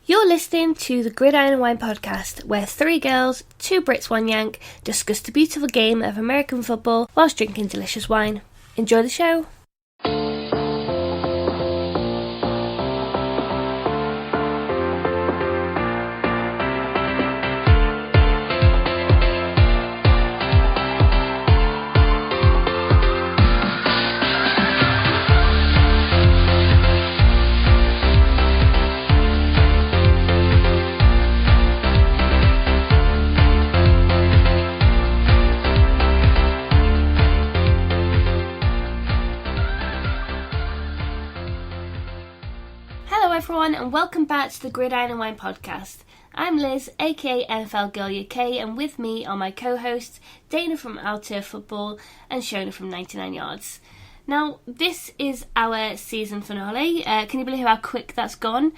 You're listening to the Gridiron and Wine podcast, where three girls, two Brits, one Yank, discuss the beautiful game of American football whilst drinking delicious wine. Enjoy the show. Everyone, and welcome back to the Gridiron and Wine podcast. I'm Liz, aka NFL Girl UK, and with me are my co-hosts Dana from Our Turf Football and Shona from 99 Yards. Now, this is our season finale. Can you believe how quick that's gone?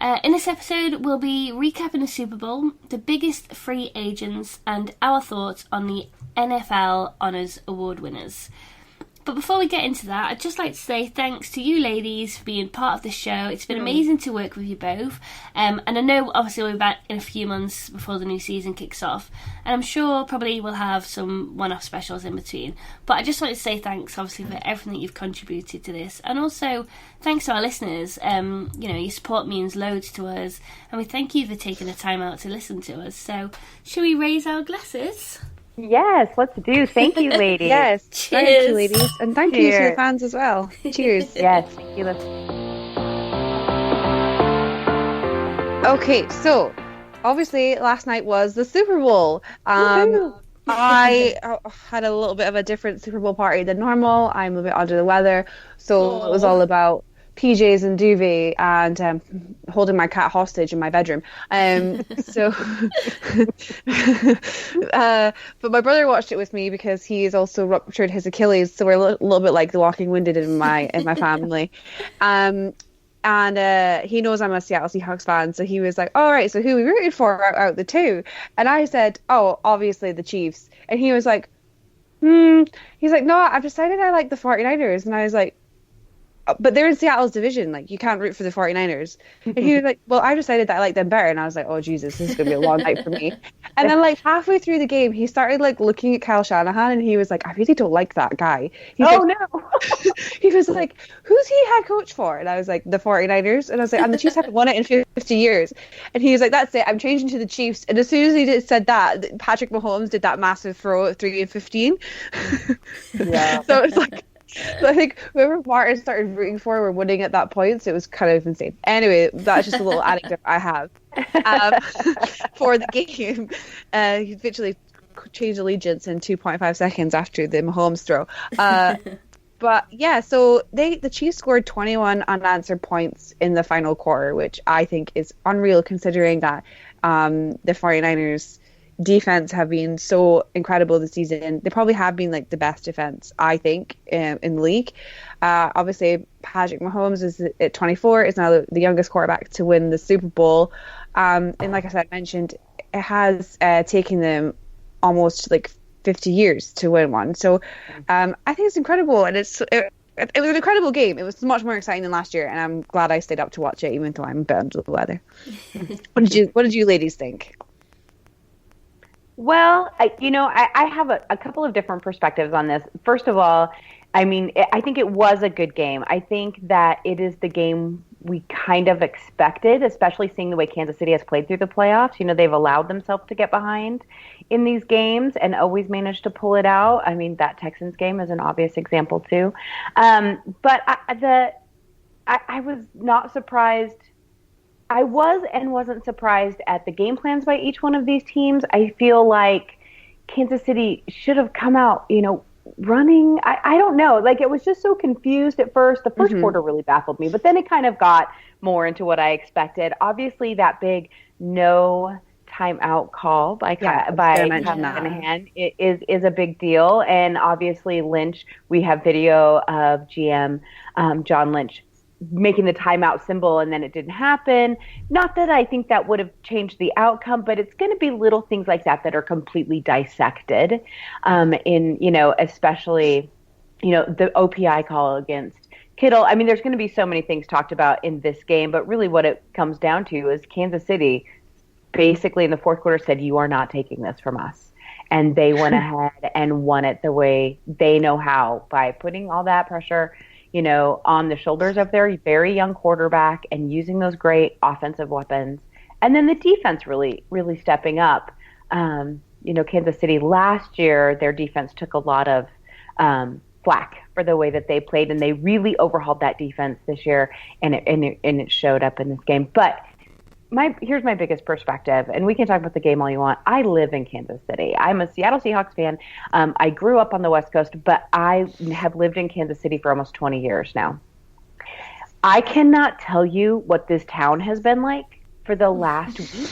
In this episode, we'll be recapping the Super Bowl, the biggest free agents, and our thoughts on the NFL Honors Award winners. But before we get into that, I'd just like to say thanks to you ladies for being part of the show. It's been amazing to work with you both. And I know, obviously, we'll be back in a few months before the new season kicks off. And I'm sure probably we'll have some one-off specials in between. But I just wanted to say thanks, obviously, for everything you've contributed to this. And also, thanks to our listeners. Your support means loads to us. And we thank you for taking the time out to listen to us. So, shall we raise our glasses? Yes, let's do. Thank you, ladies. Yes, cheers. Thank you, ladies. And thank you to the fans as well. Cheers. Yes, thank you. Okay, so obviously last night was the Super Bowl. I had a little bit of a different Super Bowl party than normal. I'm a bit under the weather, so it was all about PJs and duvet and holding my cat hostage in my bedroom. But my brother watched it with me because he's also ruptured his Achilles, so we're a little bit like the Walking Wounded in my family. And he knows I'm a Seattle Seahawks fan, so he was like, "All right, so who are we rooted for out of the two?" And I said, "Oh, obviously the Chiefs." And he was like, He's like, "No, I've decided I like the 49ers." And I was like, "But they're in Seattle's division, like you can't root for the 49ers." And he was like, "Well, I decided that I like them better." And I was like, "Oh Jesus, this is gonna be a long night for me." And then like halfway through the game, he started like looking at Kyle Shanahan, and he was like, "I really don't like that guy." He's no. He was like, "Who's he head coach for?" And I was like, "The 49ers." And I was like, "And the Chiefs haven't won it in 50 years." And he was like, "That's it, I'm changing to the Chiefs." And as soon as he said that, Patrick Mahomes did that massive throw at 3 and 15. Yeah. So it's like, so I think whoever Martin started rooting for were winning at that point, so it was kind of insane. Anyway, that's just a little anecdote I have for the game. He literally changed allegiance in 2.5 seconds after the Mahomes throw. But yeah, so the Chiefs scored 21 unanswered points in the final quarter, which I think is unreal considering that the 49ers defense have been so incredible this season. They probably have been like the best defense, I think, in the league. Obviously, Patrick Mahomes is at 24, is now the youngest quarterback to win the Super Bowl. And like I said, mentioned, it has taken them almost like 50 years to win one. So I think it's incredible, and it was an incredible game. It was much more exciting than last year, and I'm glad I stayed up to watch it, even though I'm a bit under the weather. What did you ladies think? Well, I have a couple of different perspectives on this. First of all, I mean, I think it was a good game. I think that it is the game we kind of expected, especially seeing the way Kansas City has played through the playoffs. You know, they've allowed themselves to get behind in these games and always managed to pull it out. I mean, that Texans game is an obvious example too. But I was not surprised. I was and wasn't surprised at the game plans by each one of these teams. I feel like Kansas City should have come out, running. I don't know. Like, it was just so confused at first. The first quarter really baffled me, but then it kind of got more into what I expected. Obviously, that big no timeout call by Shanahan is a big deal. And obviously, Lynch, we have video of GM John Lynch making the timeout symbol, and then it didn't happen. Not that I think that would have changed the outcome, but it's going to be little things like that are completely dissected especially, the OPI call against Kittle, I mean, there's going to be so many things talked about in this game, but really what it comes down to is Kansas City basically in the fourth quarter said, you are not taking this from us. And they went ahead and won it the way they know how, by putting all that pressure, on the shoulders of their very young quarterback and using those great offensive weapons. And then the defense really, really stepping up. Kansas City last year, their defense took a lot of flack for the way that they played, and they really overhauled that defense this year, and it showed up in this game. But here's my biggest perspective, and we can talk about the game all you want. I live in Kansas City. I'm a Seattle Seahawks fan. I grew up on the West Coast, but I have lived in Kansas City for almost 20 years now. I cannot tell you what this town has been like for the last week.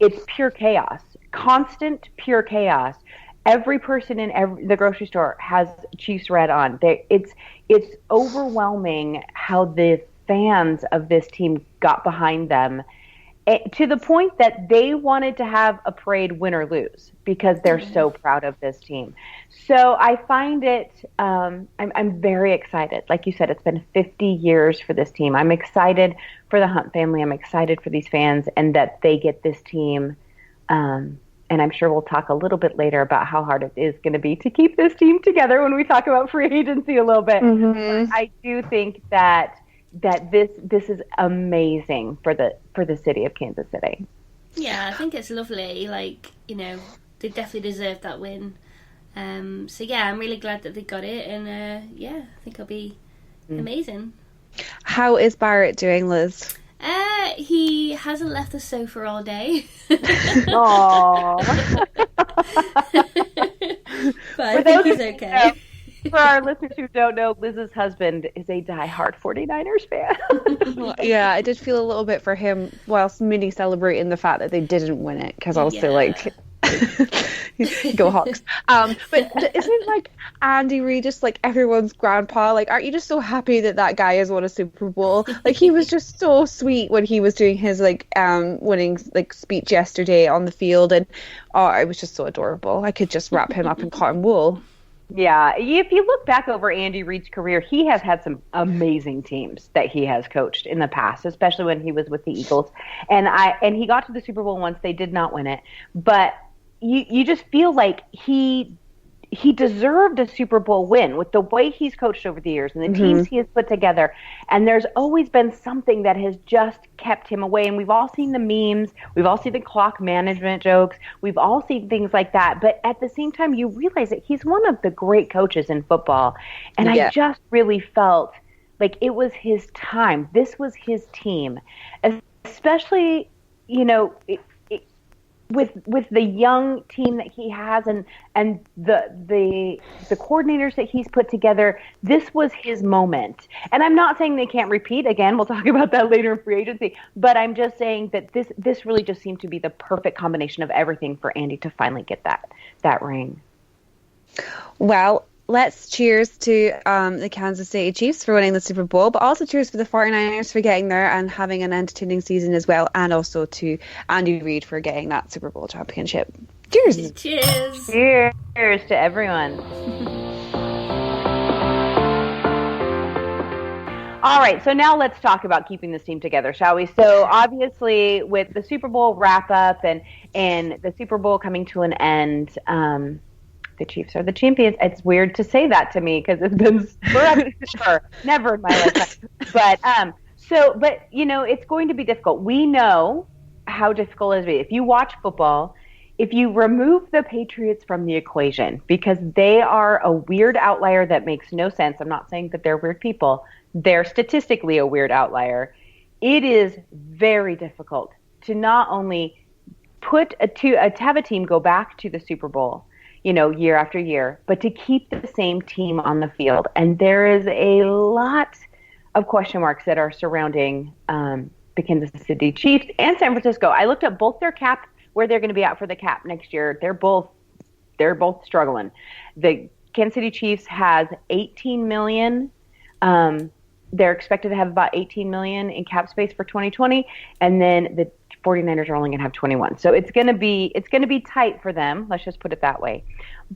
It's pure chaos, constant pure chaos. Every person in the grocery store has Chiefs red on. It's overwhelming how the fans of this team got behind them, to the point that they wanted to have a parade, win or lose, because they're so proud of this team. So I find it, I'm very excited. Like you said, it's been 50 years for this team. I'm excited for the Hunt family. I'm excited for these fans and that they get this team. And I'm sure we'll talk a little bit later about how hard it is going to be to keep this team together when we talk about free agency a little bit. Mm-hmm. I do think that this is amazing for the city of Kansas City. Yeah, I think it's lovely. They definitely deserve that win. So yeah, I'm really glad that they got it, and I think it'll be amazing. How is Barrett doing, Liz? He hasn't left the sofa all day. Aww. But I think he's okay. For our listeners who don't know, Liz's husband is a diehard 49ers fan. Yeah, I did feel a little bit for him whilst mini celebrating the fact that they didn't win it, because I was still like, go Hawks. But isn't it like Andy Reid just like everyone's grandpa? Like, aren't you just so happy that guy has won a Super Bowl? Like, he was just so sweet when he was doing his winning speech yesterday on the field, and it was just so adorable. I could just wrap him up in cotton wool. Yeah, if you look back over Andy Reid's career, he has had some amazing teams that he has coached in the past, especially when he was with the Eagles. And he got to the Super Bowl once. They did not win it, but you just feel like he deserved a Super Bowl win with the way he's coached over the years and the teams he has put together. And there's always been something that has just kept him away. And we've all seen the memes. We've all seen the clock management jokes. We've all seen things like that. But at the same time, you realize that he's one of the great coaches in football. And I just really felt like it was his time. This was his team, especially, with the young team that he has and the coordinators that he's put together. This was his moment. And I'm not saying they can't repeat. Again, we'll talk about that later in free agency. But I'm just saying that this really just seemed to be the perfect combination of everything for Andy to finally get that ring. Well, let's cheers to the Kansas City Chiefs for winning the Super Bowl, but also cheers for the 49ers for getting there and having an entertaining season as well, and also to Andy Reid for getting that Super Bowl championship. Cheers! Cheers! Cheers to everyone. All right, so now let's talk about keeping this team together, shall we? So obviously with the Super Bowl wrap-up and the Super Bowl coming to an end, the Chiefs are the champions. It's weird to say that to me because it's been forever, never in my lifetime. But it's going to be difficult. We know how difficult it is. If you watch football, if you remove the Patriots from the equation, because they are a weird outlier that makes no sense. I'm not saying that they're weird people. They're statistically a weird outlier. It is very difficult to not only to have a team go back to the Super Bowl, year after year, but to keep the same team on the field. And there is a lot of question marks that are surrounding the Kansas City Chiefs and San Francisco. I looked up both their cap, where they're going to be at for the cap next year. They're both struggling. The Kansas City Chiefs has $18 million. They're expected to have about $18 million in cap space for 2020, and then the 49ers are only going to have 21. So it's going to be tight for them. Let's just put it that way.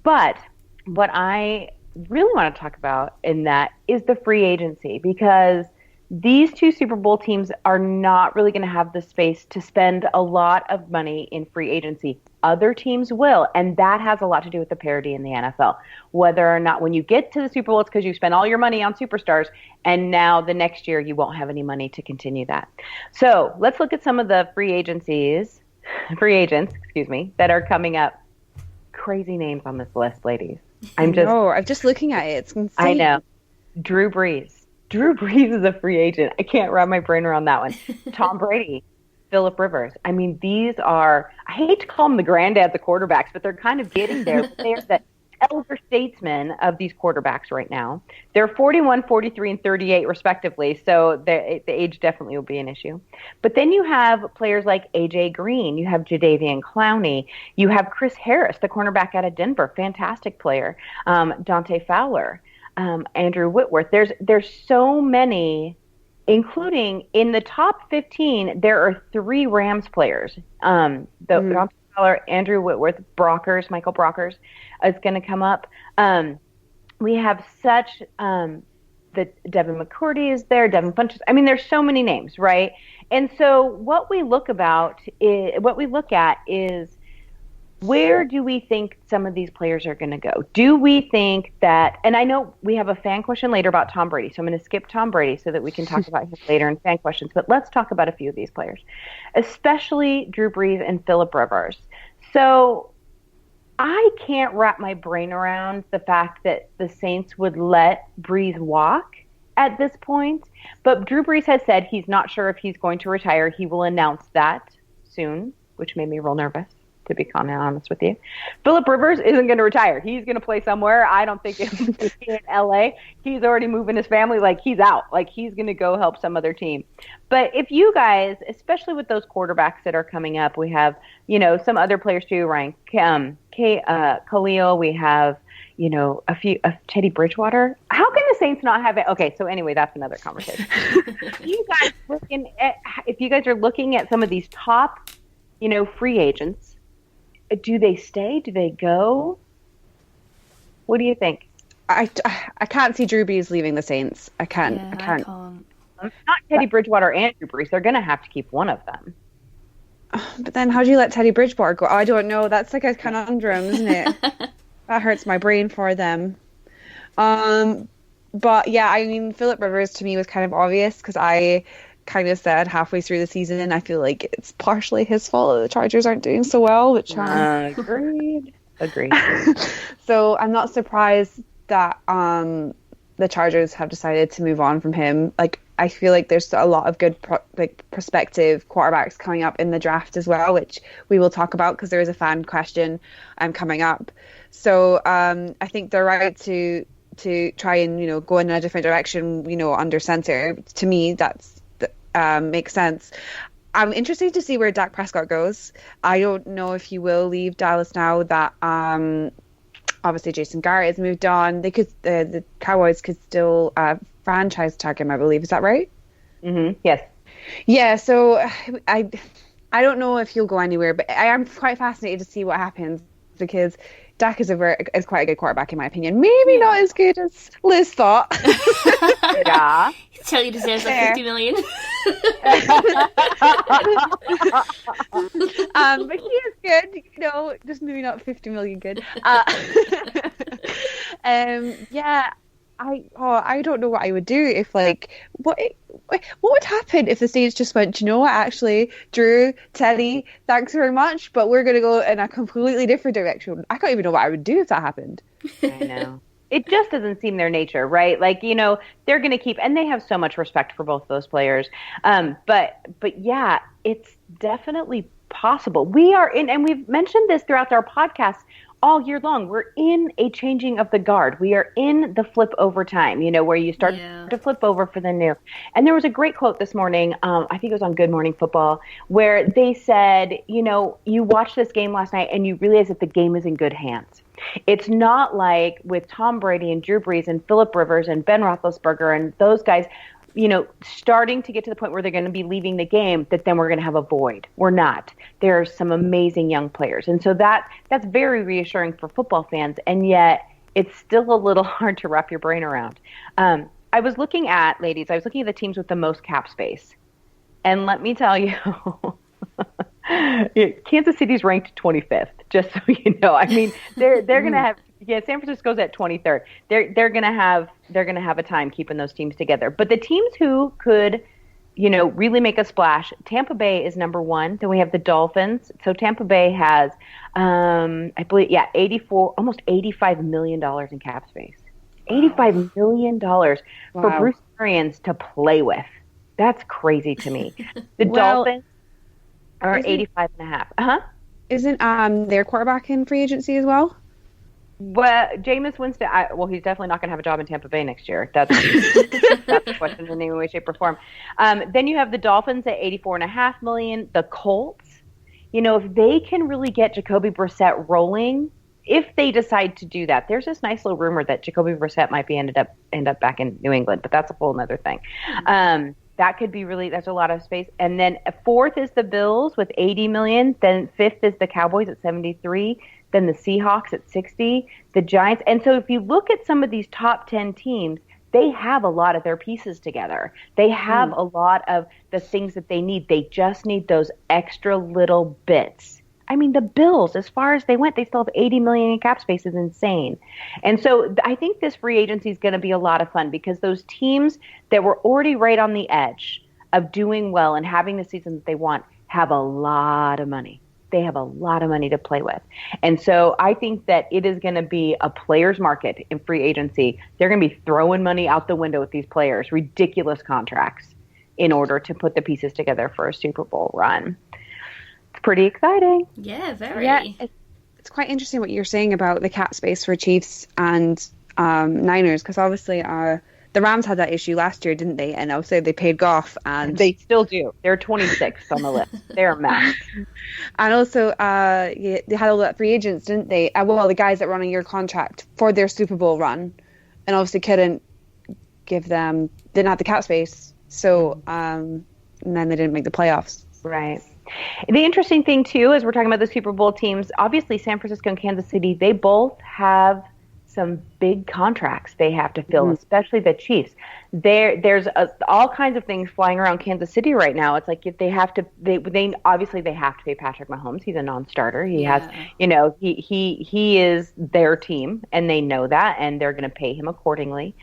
But what I really want to talk about in that is the free agency, because these two Super Bowl teams are not really going to have the space to spend a lot of money in free agency. Other teams will, and that has a lot to do with the parity in the NFL. Whether or not when you get to the Super Bowl, it's because you spend all your money on superstars, and now the next year you won't have any money to continue that. So let's look at some of the free agents, that are coming up. Crazy names on this list, ladies. I'm just looking at it. It's insane. I know. Drew Brees. Drew Brees is a free agent. I can't wrap my brain around that one. Tom Brady, Phillip Rivers. I mean, these are, I hate to call them the granddads of quarterbacks, but they're kind of getting there. They're the elder statesmen of these quarterbacks right now. They're 41, 43, and 38 respectively, so the age definitely will be an issue. But then you have players like A.J. Green. You have Jadeveon Clowney. You have Chris Harris, the cornerback out of Denver, fantastic player. Dante Fowler. Andrew Whitworth. There's so many, including in the top 15, there are 3 Rams players. Dante Fowler, Andrew Whitworth, Michael Brockers is going to come up. We have such, that Devin McCourty is there, Devin Funchess. I mean, there's so many names, right? And so what we look at is, where do we think some of these players are going to go? Do we think that, and I know we have a fan question later about Tom Brady, so I'm going to skip Tom Brady so that we can talk about him later in fan questions, but let's talk about a few of these players, especially Drew Brees and Phillip Rivers. So I can't wrap my brain around the fact that the Saints would let Brees walk at this point, but Drew Brees has said he's not sure if he's going to retire. He will announce that soon, which made me real nervous, to be honest with you. Phillip Rivers isn't going to retire. He's going to play somewhere. I don't think it's in LA. He's already moving his family. Like, he's out. Like, he's going to go help some other team. But if you guys, especially with those quarterbacks that are coming up, we have, some other players too, Ryan Khalil. We have, a few of Teddy Bridgewater. How can the Saints not have it? Okay, so anyway, that's another conversation. If you guys are looking at some of these top, free agents, do they stay? Do they go? What do you think? I can't see Drew Brees leaving the Saints. I can't. Not Teddy Bridgewater and Drew Brees. They're going to have to keep one of them. But then how do you let Teddy Bridgewater go? I don't know. That's like a conundrum, isn't it? That hurts my brain for them. But yeah, I mean, Phillip Rivers to me was kind of obvious because I kind of said halfway through the season, I feel like it's partially his fault that the Chargers aren't doing so well, which agreed. So I'm not surprised that the Chargers have decided to move on from him. Like, I feel like there's a lot of good prospective quarterbacks coming up in the draft as well, which we will talk about because there is a fan question coming up. So I think they're right to try and go in a different direction, under center. To me, that's makes sense. I'm interested to see where Dak Prescott goes. I don't know if he will leave Dallas now that obviously Jason Garrett has moved on. They could the Cowboys could still franchise tag him, I believe. Is that right? Mm-hmm. Yes. Yeah. So I don't know if he'll go anywhere, but I am quite fascinated to see what happens because Dak is quite a good quarterback in my opinion. Maybe not as good as Liz thought. Yeah. Tell you deserves like 50 million. But he is good, just maybe not 50 million good. Yeah, I don't know what I would do if what would happen if the Saints just went, you know what, actually, Drew, Teddy, thanks very much, but we're going to go in a completely different direction. I can't even know what I would do if that happened. I know. It just doesn't seem their nature, right? They're going to keep, and they have so much respect for both those players. But yeah, it's definitely possible. We are in, and we've mentioned this throughout our podcast all year long. We're in a changing of the guard. We are in the flip over time, where you start to flip over for the new. And there was a great quote this morning, I think it was on Good Morning Football, where they said, you watched this game last night and you realize that the game is in good hands. It's not like with Tom Brady and Drew Brees and Phillip Rivers and Ben Roethlisberger and those guys, starting to get to the point where they're going to be leaving the game, that then we're going to have a void. We're not. There are some amazing young players. And so that's very reassuring for football fans. And yet it's still a little hard to wrap your brain around. I was looking at the teams with the most cap space. And let me tell you, Kansas City's ranked 25th, just so you know. I mean, they're going to have San Francisco's at 23rd. They're going to have a time keeping those teams together. But the teams who could, really make a splash, Tampa Bay is number 1. Then we have the Dolphins. So Tampa Bay has I believe almost $85 million in cap space. $85 million for Bruce Arians to play with. That's crazy to me. The Dolphins are 85.5. Isn't their quarterback in free agency as well? Well, Jameis Winston, he's definitely not going to have a job in Tampa Bay next year. That's a question in any way, shape, or form. Then you have the Dolphins at $84.5 million. The Colts, if they can really get Jacoby Brissett rolling, if they decide to do that, there's this nice little rumor that Jacoby Brissett might be end up back in New England, but that's a whole other thing. That could be that's a lot of space. And then 4th is the Bills with $80 million. Then 5th is the Cowboys at $73. Then the Seahawks at $60. The Giants. And so if you look at some of these top 10 teams, they have a lot of their pieces together. They have a lot of the things that they need. They just need those extra little bits. I mean, the Bills, as far as they went, they still have $80 million in cap space is insane. And so I think this free agency is going to be a lot of fun because those teams that were already right on the edge of doing well and having the season that they want have a lot of money. They have a lot of money to play with. And so I think that it is going to be a player's market in free agency. They're going to be throwing money out the window with these players, ridiculous contracts, in order to put the pieces together for a Super Bowl run. Pretty exciting. Yeah, very. Yeah, it's quite interesting what you're saying about the cap space for Chiefs and Niners, because obviously the Rams had that issue last year, didn't they? And also they paid Goff, and they still do. They're 26th on the list. They're a mess. And also they had all that free agents, didn't they? The guys that were on a year contract for their Super Bowl run, and obviously didn't have the cap space, so and then they didn't make the playoffs. Right. The interesting thing, too, is we're talking about the Super Bowl teams. Obviously, San Francisco and Kansas City, they both have some big contracts they have to fill, especially the Chiefs. There's all kinds of things flying around Kansas City right now. It's like if they have to, they obviously they have to pay Patrick Mahomes. He's a non-starter. He has, he is their team, and they know that, and they're going to pay him accordingly.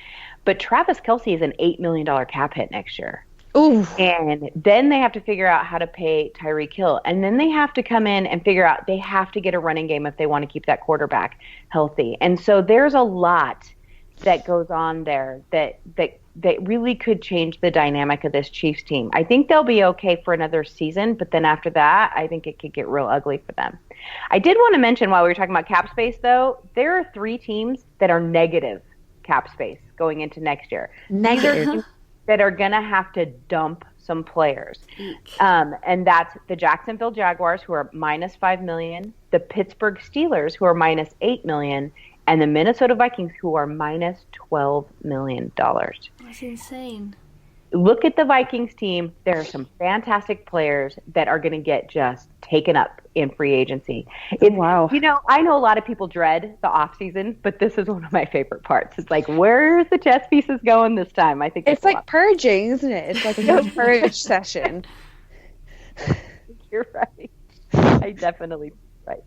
But Travis Kelce is an $8 million cap hit next year. Ooh. And then they have to figure out how to pay Tyreek Hill. And then they have to come in and figure out they have to get a running game if they want to keep that quarterback healthy. And so there's a lot that goes on there that really could change the dynamic of this Chiefs team. I think they'll be okay for another season, but then after that, I think it could get real ugly for them. I did want to mention while we were talking about cap space, though, there are 3 teams that are negative cap space going into next year. Negative. That are going to have to dump some players. And that's the Jacksonville Jaguars, who are minus $5 million, the Pittsburgh Steelers, who are minus $8 million, and the Minnesota Vikings, who are minus $12 million. That's insane. Look at the Vikings team. There are some fantastic players that are going to get just taken up in free agency. Wow. I know a lot of people dread the offseason, but this is one of my favorite parts. It's like, where's the chess pieces going this time? I think it's like purging, isn't it? It's like a purge session. You're right. I definitely right.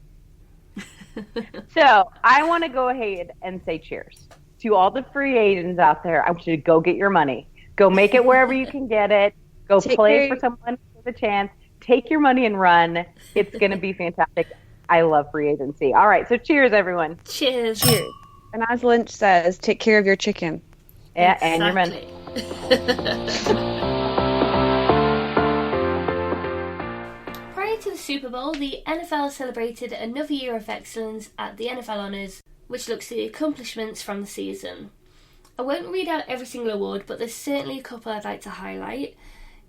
So I want to go ahead and say cheers to all the free agents out there. I want you to go get your money. Go make it wherever you can get it. Go play for someone with a chance. Take your money and run. It's going to be fantastic. I love free agency. All right, so cheers, everyone. Cheers. Cheers. And as Lynch says, take care of your chicken. Yeah, and your men. Prior to the Super Bowl, the NFL celebrated another year of excellence at the NFL Honors, which looks at the accomplishments from the season. I won't read out every single award, but there's certainly a couple I'd like to highlight.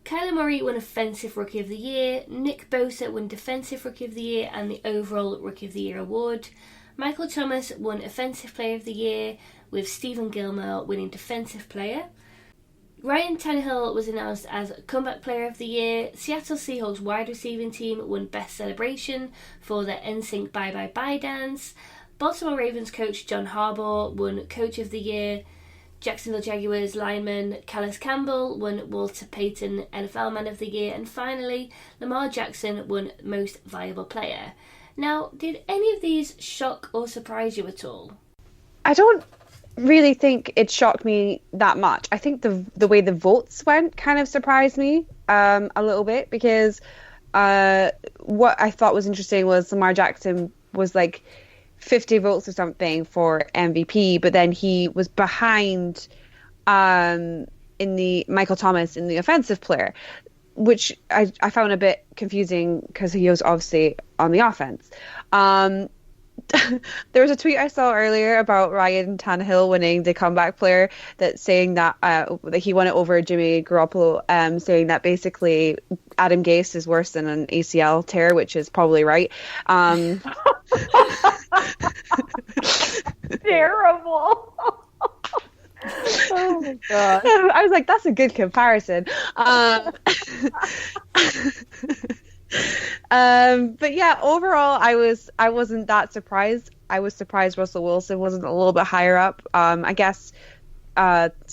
Kyler Murray won Offensive Rookie of the Year, Nick Bosa won Defensive Rookie of the Year and the overall Rookie of the Year award. Michael Thomas won Offensive Player of the Year, with Stephen Gilmore winning Defensive Player. Ryan Tannehill was announced as Comeback Player of the Year. Seattle Seahawks wide receiving team won Best Celebration for their NSYNC Bye Bye Bye dance. Baltimore Ravens coach John Harbaugh won Coach of the Year. Jacksonville Jaguars lineman Calais Campbell won Walter Payton NFL Man of the Year. And finally, Lamar Jackson won Most Valuable Player. Now, did any of these shock or surprise you at all? I don't really think it shocked me that much. I think the way the votes went kind of surprised me a little bit, because what I thought was interesting was Lamar Jackson was like 50 votes or something for MVP, but then he was behind in the Michael Thomas in the offensive player, which I found a bit confusing because he was obviously on the offense. There was a tweet I saw earlier about Ryan Tannehill winning the comeback player, that saying that he won it over Jimmy Garoppolo, saying that basically Adam Gase is worse than an ACL tear, which is probably right. Terrible. Oh my god! I was like, that's a good comparison. But yeah, overall, I wasn't that surprised. I was surprised Russell Wilson wasn't a little bit higher up. I guess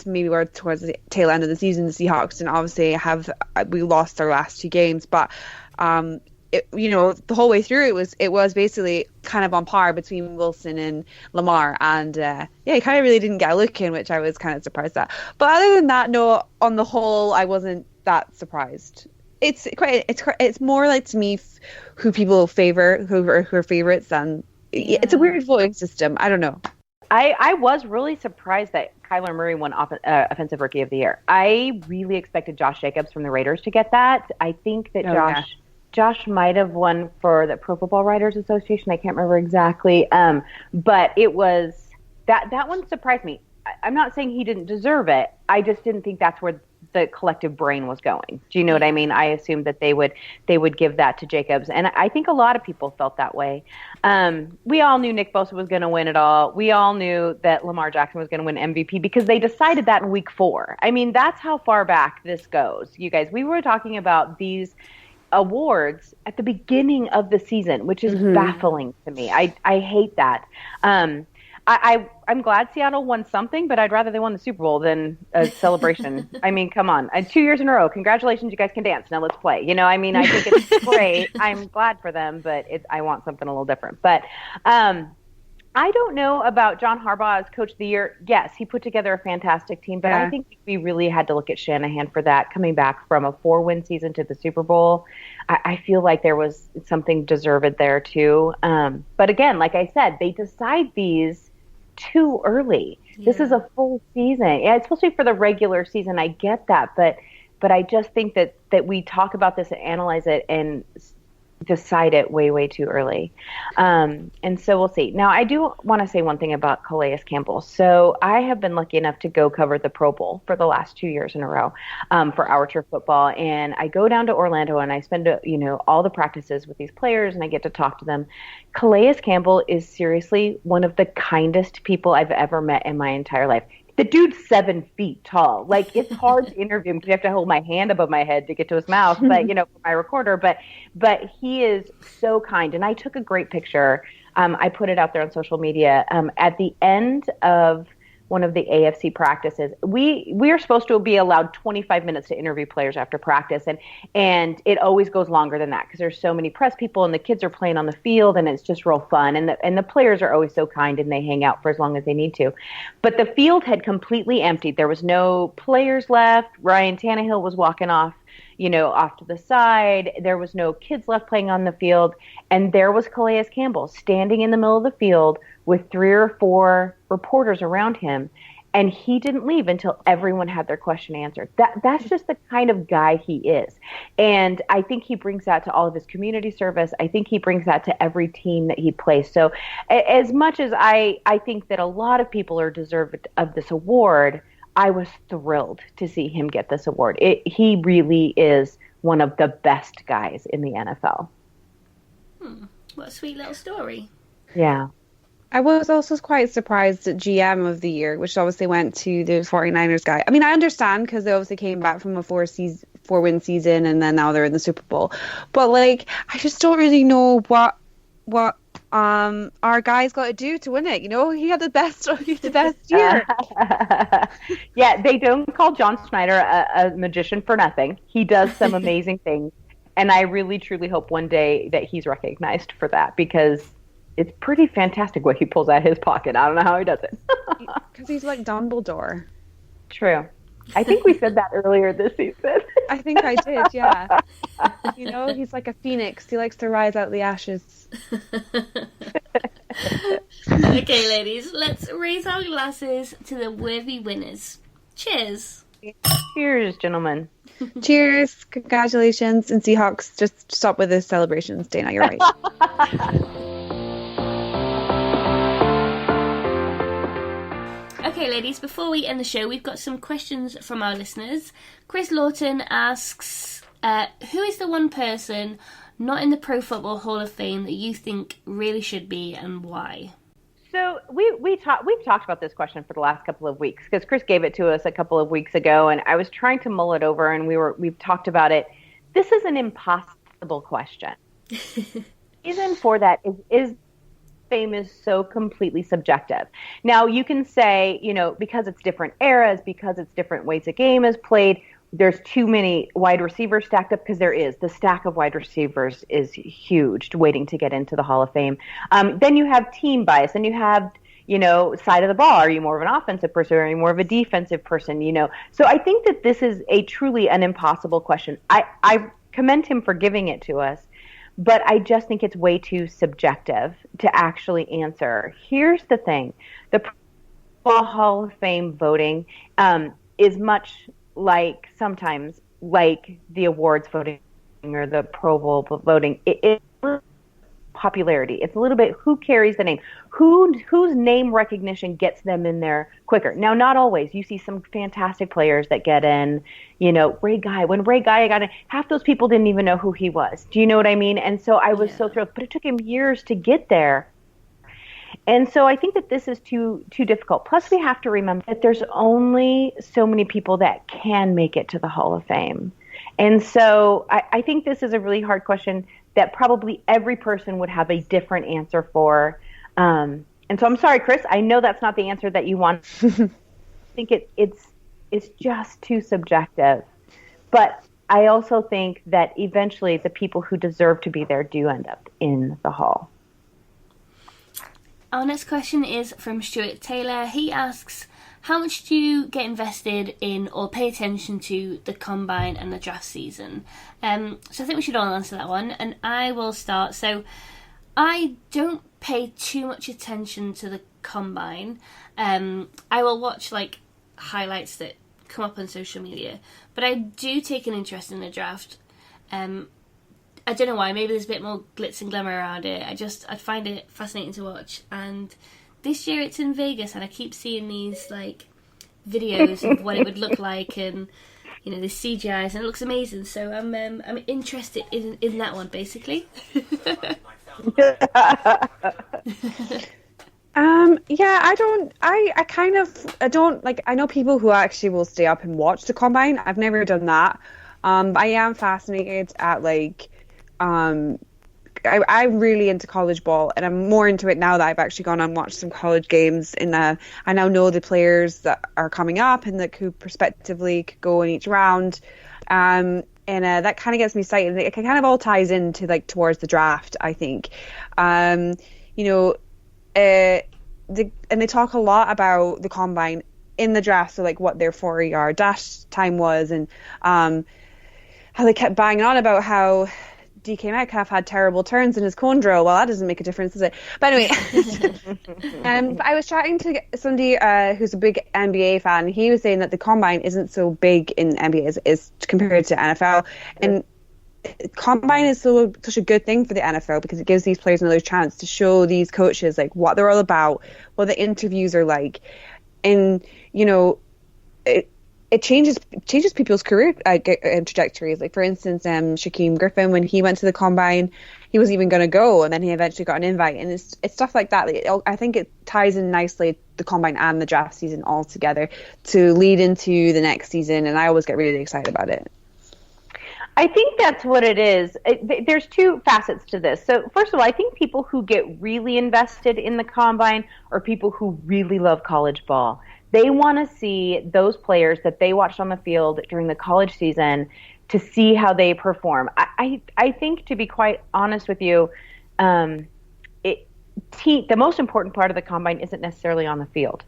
maybe we're towards the tail end of the season. The Seahawks, and obviously we lost our last 2 games, but the whole way through it was basically kind of on par between Wilson and Lamar, and he kind of really didn't get a look in, which I was kind of surprised at. But other than that, no, on the whole, I wasn't that surprised. It's more like, to me, who people favor, who are favorites, and it's a weird voting system. I don't know. I was really surprised that Kyler Murray won Offensive Rookie of the Year. I really expected Josh Jacobs from the Raiders to get that. I think that Josh might have won for the Pro Football Writers Association. I can't remember exactly. But it was that one surprised me. I'm not saying he didn't deserve it. I just didn't think that's where the collective brain was going. Do you know what I mean? I assumed that they would give that to Jacobs, and I think a lot of people felt that way. We all knew Nick Bosa was going to win it all. We all knew that Lamar Jackson was going to win MVP because they decided that in week 4. I mean, that's how far back this goes. You guys, we were talking about these awards at the beginning of the season, which is baffling to me. I hate that. I'm glad Seattle won something, but I'd rather they won the Super Bowl than a celebration. I mean, come on. 2 years in a row. Congratulations, you guys can dance. Now let's play. I mean, I think it's great. I'm glad for them, but I want something a little different. But I don't know about John Harbaugh as Coach of the Year. Yes, he put together a fantastic team, but I think we really had to look at Shanahan for that, coming back from a 4-win season to the Super Bowl. I feel like there was something deserved there too. But again, like I said, they decide these too early. This is a full season. Yeah, it's supposed to be for the regular season. I get that, but I just think that we talk about this and analyze it and decide it way, way too early. And so we'll see. Now, I do want to say one thing about Calais Campbell. So I have been lucky enough to go cover the Pro Bowl for the last 2 years in a row for Our Turf Football. And I go down to Orlando and I spend, all the practices with these players and I get to talk to them. Calais Campbell is seriously one of the kindest people I've ever met in my entire life. The dude's 7 feet tall. Like, it's hard to interview him because you have to hold my hand above my head to get to his mouth, but for my recorder. But he is so kind. And I took a great picture. I put it out there on social media. At the end of one of the AFC practices, we are supposed to be allowed 25 minutes to interview players after practice, and it always goes longer than that because there's so many press people and the kids are playing on the field and it's just real fun, and the players are always so kind and they hang out for as long as they need to. But the field had completely emptied. There was no players left. Ryan Tannehill was walking off to the side. There was no kids left playing on the field. And there was Calais Campbell standing in the middle of the field with 3 or 4 reporters around him. And he didn't leave until everyone had their question answered. That's just the kind of guy he is. And I think he brings that to all of his community service. I think he brings that to every team that he plays. So as much as I think that a lot of people are deserving of this award, I was thrilled to see him get this award. He really is one of the best guys in the NFL. What a sweet little story. Yeah. I was also quite surprised at GM of the Year, which obviously went to the 49ers guy. I mean, I understand because they obviously came back from a 4-win season and then now they're in the Super Bowl. But, I just don't really know what our guy's got to do to win it. You know, he had the best year. Yeah, they don't call John Schneider a magician for nothing. He does some amazing things. And I really, truly hope one day that he's recognized for that, because it's pretty fantastic what he pulls out of his pocket. I don't know how he does it. Because he's like Dumbledore. True. I think we said that earlier this season. I think I did, yeah. You know, he's like a phoenix. He likes to rise out of the ashes. Okay, ladies, let's raise our glasses to the worthy winners. Cheers. Cheers, gentlemen. Cheers. Congratulations. And Seahawks, just stop with the celebrations, Dana. You're right. Okay, ladies, before we end the show, we've got some questions from our listeners. Chris Lawton asks, who is the one person not in the Pro Football Hall of Fame that you think really should be, and why? So we've talked about this question for the last couple of weeks, because Chris gave it to us a couple of weeks ago, and I was trying to mull it over, and we've talked about it. This is an impossible question. The reason for that is fame is so completely subjective. Now, you can say, you know, because it's different eras, because it's different ways the game is played, there's too many wide receivers stacked up, because there is. The stack of wide receivers is huge, waiting to get into the Hall of Fame. Then you have team bias, and you have, you know, side of the ball. Are you more of an offensive person, or are you more of a defensive person, you know? So I think that this is truly an impossible question. I commend him for giving it to us, but I just think it's way too subjective to actually answer. Here's the thing. The Pro Hall of Fame voting is much like sometimes like the awards voting or the Pro Bowl voting. It's popularity. It's a little bit who carries the name, whose name recognition gets them in there quicker. Now, not always. You see some fantastic players that get in. You know, Ray Guy. When Ray Guy got in, half those people didn't even know who he was. Do you know what I mean? And so I was so thrilled, but it took him years to get there. And so I think that this is too difficult. Plus, we have to remember that there's only so many people that can make it to the Hall of Fame. And so I think this is a really hard question that probably every person would have a different answer for. And so I'm sorry, Chris, I know that's not the answer that you want. I think it's just too subjective. But I also think that eventually the people who deserve to be there do end up in the Hall. Our next question is from Stuart Taylor. He asks, how much do you get invested in or pay attention to the Combine and the draft season? So I think we should all answer that one, and I will start. So I don't pay too much attention to the Combine. I will watch like highlights that come up on social media, but I do take an interest in the draft. I don't know why, maybe there's a bit more glitz and glamour around it. I find it fascinating to watch. And this year it's in Vegas, and I keep seeing these like videos of what it would look like, and you know, the CGIs, and it looks amazing. So I'm interested in that one, basically. Yeah, I don't like, I know people who actually will stay up and watch the Combine. I've never done that. But I am fascinated at like, I'm really into college ball, and I'm more into it now that I've actually gone and watched some college games. I now know the players that are coming up and like who prospectively could go in each round. And that kind of gets me excited. It kind of all ties into like towards the draft, I think. You know, and they talk a lot about the Combine in the draft, so like what their 4-yard dash time was, and how they kept banging on about how DK Metcalf had terrible turns in his cone drill. Well, that doesn't make a difference, does it? But anyway, but I was chatting to somebody who's a big NBA fan. He was saying that the Combine isn't so big in NBA as compared to NFL. And Combine is such a good thing for the NFL because it gives these players another chance to show these coaches like what they're all about, what the interviews are like. And, you know, it changes people's career trajectories. Like, for instance, Shaquem Griffin, when he went to the Combine, he wasn't even going to go, and then he eventually got an invite. And it's stuff like that. I think it ties in nicely, the Combine and the draft season all together, to lead into the next season, and I always get really excited about it. I think that's what it is. There's two facets to this. So, first of all, I think people who get really invested in the combine are people who really love college ball. They want to see those players that they watched on the field during the college season to see how they perform. I think, to be quite honest with you, the most important part of the combine isn't necessarily on the field.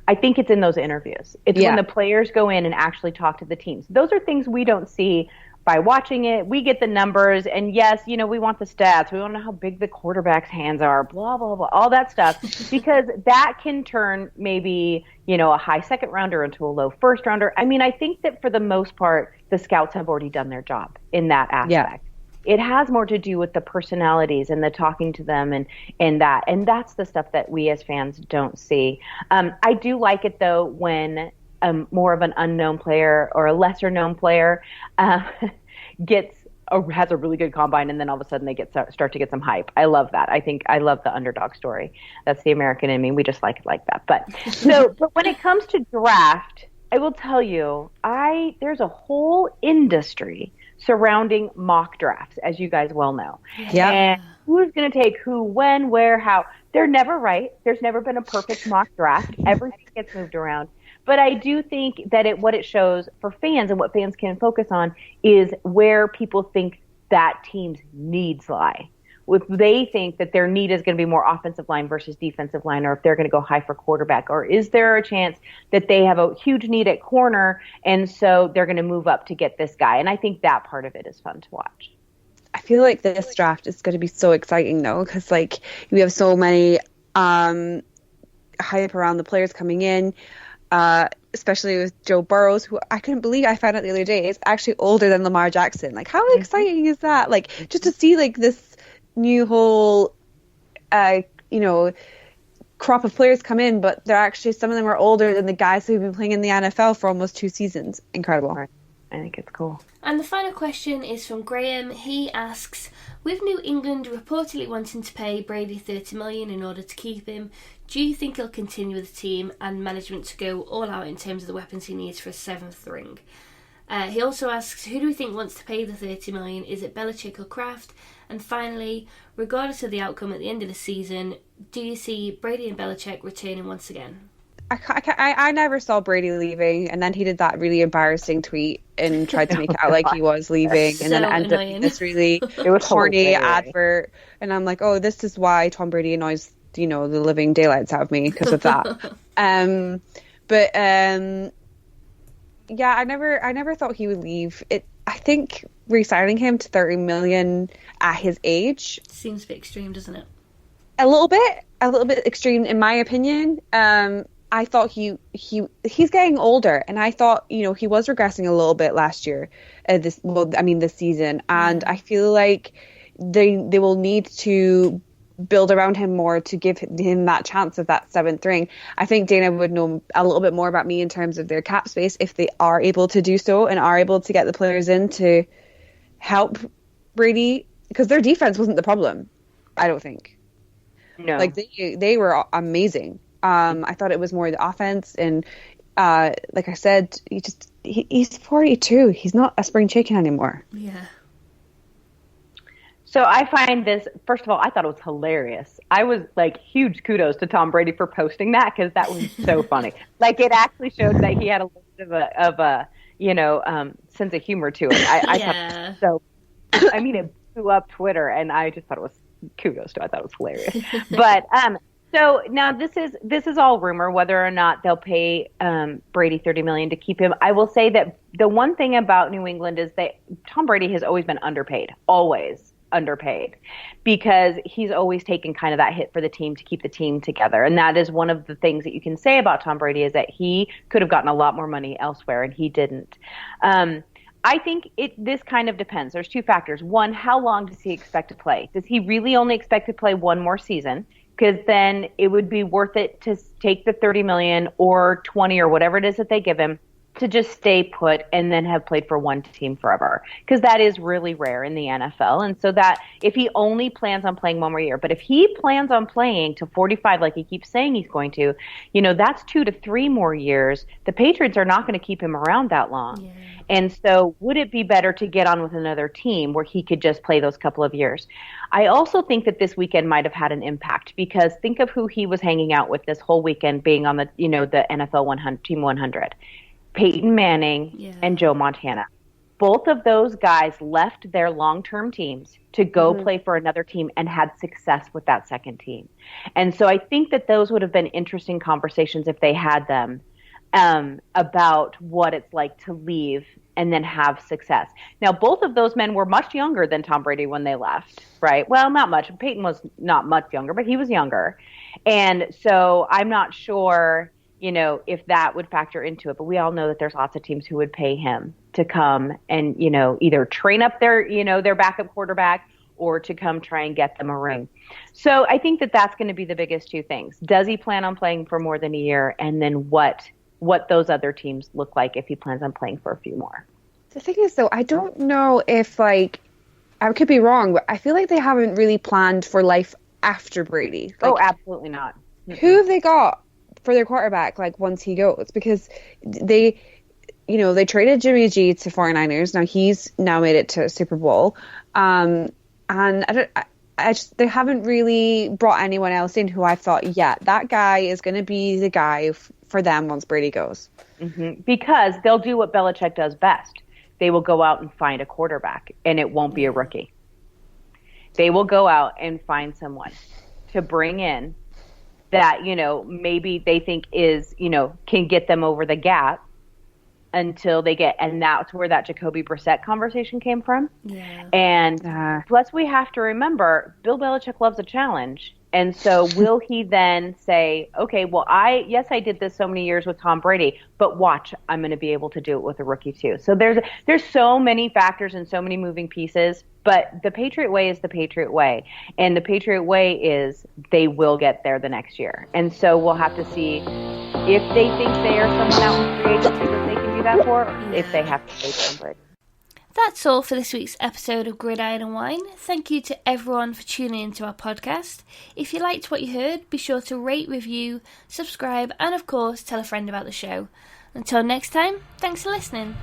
I think it's in those interviews. It's when the players go in and actually talk to the teams. Those are things we don't see by watching it. We get the numbers, and yes, we want the stats. We want to know how big the quarterback's hands are, blah, blah, blah, all that stuff, because that can turn maybe, a high second rounder into a low first rounder. I mean, I think that for the most part, the scouts have already done their job in that aspect. Yeah. It has more to do with the personalities and the talking to them and that's the stuff that we as fans don't see. I do like it, though, when more of an unknown player or a lesser known player has a really good combine, and then all of a sudden they start to get some hype. I love that. I love the underdog story. That's the American in me. We just like it like that. But when it comes to draft, I will tell you, there's a whole industry surrounding mock drafts, as you guys well know. Yeah. And who's going to take who, when, where, how. They're never right. There's never been a perfect mock draft. Everything gets moved around. But I do think that what it shows for fans and what fans can focus on is where people think that team's needs lie. If they think that their need is going to be more offensive line versus defensive line, or if they're going to go high for quarterback, or is there a chance that they have a huge need at corner and so they're going to move up to get this guy? And I think that part of it is fun to watch. I feel like this draft is going to be so exciting, though, because we have so many hype around the players coming in, especially with Joe Burrows, who I couldn't believe I found out the other day is actually older than Lamar Jackson. How exciting is that? Just to see this new whole crop of players come in, but they're actually, some of them are older than the guys who've been playing in the NFL for almost 2 seasons. Incredible. Right. I think it's cool. And the final question is from Graham. He asks, with New England reportedly wanting to pay Brady $30 million in order to keep him, do you think he'll continue with the team and management to go all out in terms of the weapons he needs for a 7th ring? He also asks, who do we think wants to pay the $30 million? Is it Belichick or Kraft? And finally, regardless of the outcome at the end of the season, do you see Brady and Belichick returning once again? I never saw Brady leaving, and then he did that really embarrassing tweet and tried to make it out like he was leaving, and then it ended up in this really corny advert. And I'm like, oh, this is why Tom Brady annoys the living daylights out of me, because of that. Yeah, I never thought he would leave. I think re-signing him to $30 million at his age seems a bit extreme, doesn't it? A little bit extreme, in my opinion. I thought he's getting older, and I thought he was regressing a little bit last year. This season, and I feel like they will need to build around him more to give him that chance of that 7th ring. I think Dana would know a little bit more about me in terms of their cap space if they are able to do so and are able to get the players in to help Brady, because their defense wasn't the problem, I don't think. No. They were amazing. I thought it was more the offense, and like I said, he's 42. He's not a spring chicken anymore. Yeah. So I find this, first of all, I thought it was hilarious. I was huge kudos to Tom Brady for posting that, because that was so funny. It actually showed that he had a little bit of a sense of humor to it. I thought so. I mean, it blew up Twitter, and I just thought it was kudos to it. I thought it was hilarious. But so now this is all rumor whether or not they'll pay Brady $30 million to keep him. I will say that the one thing about New England is that Tom Brady has always been underpaid, always underpaid, because he's always taken kind of that hit for the team to keep the team together. And that is one of the things that you can say about Tom Brady, is that he could have gotten a lot more money elsewhere, and he didn't. I think this kind of depends. There's 2 factors. One, how long does he expect to play? Does he really only expect to play 1 more season? Because then it would be worth it to take the $30 million or $20 or whatever it is that they give him to just stay put and then have played for one team forever, because that is really rare in the NFL. And so that if he only plans on playing one more year, but if he plans on playing to 45 like he keeps saying he's going to, that's 2 to 3 more years. The Patriots are not going to keep him around that long. Yeah. And so would it be better to get on with another team where he could just play those couple of years? I also think that this weekend might have had an impact, because think of who he was hanging out with this whole weekend, being on the NFL 100 team 100. Peyton Manning and Joe Montana. Both of those guys left their long-term teams to go play for another team and had success with that second team. And so I think that those would have been interesting conversations if they had them, about what it's like to leave and then have success. Now, both of those men were much younger than Tom Brady when they left, right? Well, not much. Peyton was not much younger, but he was younger. And so I'm not sure if that would factor into it, but we all know that there's lots of teams who would pay him to come and, either train up their backup quarterback or to come try and get them a ring. So I think that that's going to be the biggest two things. Does he plan on playing for more than a year? And then what those other teams look like if he plans on playing for a few more. The thing is, though, I don't know if, I could be wrong, but I feel like they haven't really planned for life after Brady. Oh, absolutely not. Who have they got for their quarterback, once he goes? Because they traded Jimmy G to 49ers. Now he's made it to Super Bowl. And they haven't really brought anyone else in who I thought, that guy is going to be the guy for them once Brady goes. Mm-hmm. Because they'll do what Belichick does best. They will go out and find a quarterback, and it won't be a rookie. They will go out and find someone to bring in that, maybe they think is, can get them over the gap until they get, and that's where that Jacoby Brissett conversation came from. Yeah. And plus we have to remember, Bill Belichick loves a challenge. And so will he then say, okay, well, I did this so many years with Tom Brady, but watch, I'm going to be able to do it with a rookie too. So there's so many factors and so many moving pieces, but the Patriot way is the Patriot way. And the Patriot way is they will get there the next year. And so we'll have to see if they think they are someone out in free agency that they can do that for, or if they have to pay Tom Brady. That's all for this week's episode of Gridiron and Wine. Thank you to everyone for tuning into our podcast. If you liked what you heard, be sure to rate, review, subscribe, and of course, tell a friend about the show. Until next time, thanks for listening.